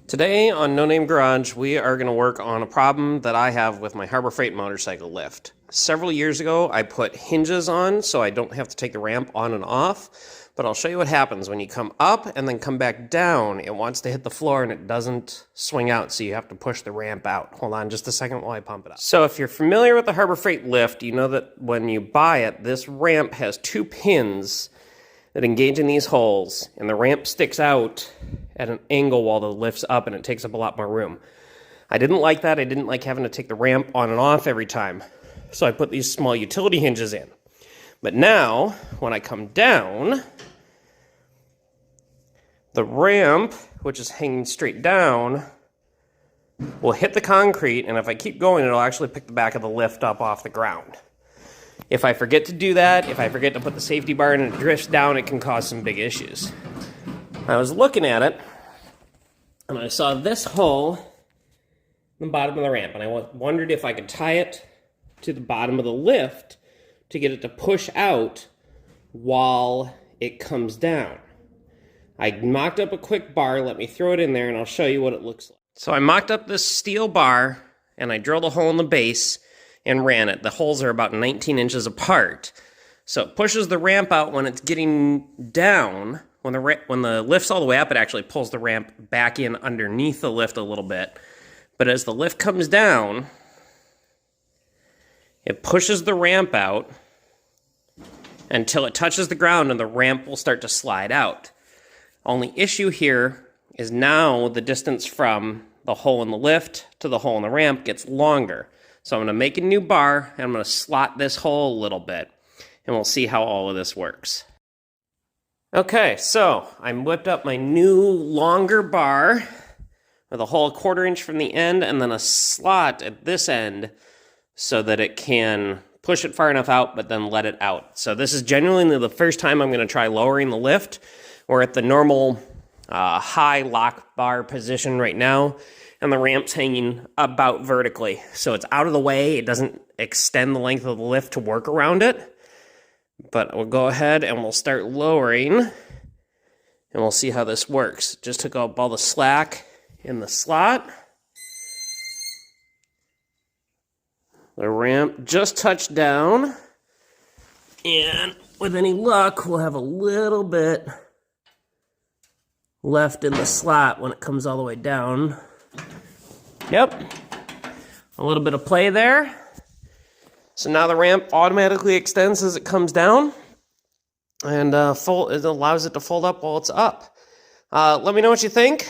Today on No Name Garage, we are going to work on a problem that I have with my Harbor Freight motorcycle lift. Several years ago, I put hinges on so I don't have to take the ramp on and off, but I'll show you what happens when you come up and then come back down. It wants to hit the floor and it doesn't swing out, so you have to push the ramp out. Hold on just a second while I pump it up. So if you're familiar with the Harbor Freight lift, you know that when you buy it, this ramp has two pins that engage in these holes, and the ramp sticks out at an angle while the lift's up, and it takes up a lot more room. I didn't like that. I didn't like having to take the ramp on and off every time, so I put these small utility hinges in. But now, when I come down, the ramp, which is hanging straight down, will hit the concrete, and if I keep going, it'll actually pick the back of the lift up off the ground. If I forget to do that, if I forget to put the safety bar in and it drifts down, it can cause some big issues. I was looking at it, and I saw this hole in the bottom of the ramp, and I wondered if I could tie it to the bottom of the lift to get it to push out while it comes down. I mocked up a quick bar. Let me throw it in there, and I'll show you what it looks like. So I mocked up this steel bar, and I drilled a hole in the base and ran it. The holes are about 19 inches apart. So it pushes the ramp out when it's getting down. When the lift's all the way up, it actually pulls the ramp back in underneath the lift a little bit. But as the lift comes down, it pushes the ramp out until it touches the ground, and the ramp will start to slide out. Only issue here is now the distance from the hole in the lift to the hole in the ramp gets longer. So I'm going to make a new bar, and I'm going to slot this hole a little bit, and we'll see how all of this works. Okay, so I whipped up my new longer bar with a hole 1/4 inch from the end and then a slot at this end so that it can push it far enough out but then let it out. So this is genuinely the first time I'm going to try lowering the lift. We're at the normal high lock bar position right now, and the ramp's hanging about vertically. So it's out of the way. It doesn't extend the length of the lift to work around it. But we'll go ahead and we'll start lowering, and we'll see how this works. Just took up all the slack in the slot. The ramp just touched down, and with any luck, we'll have a little bit left in the slot when it comes all the way down. Yep, a little bit of play there. So now the ramp automatically extends as it comes down, and it allows it to fold up while it's up. Let me know what you think.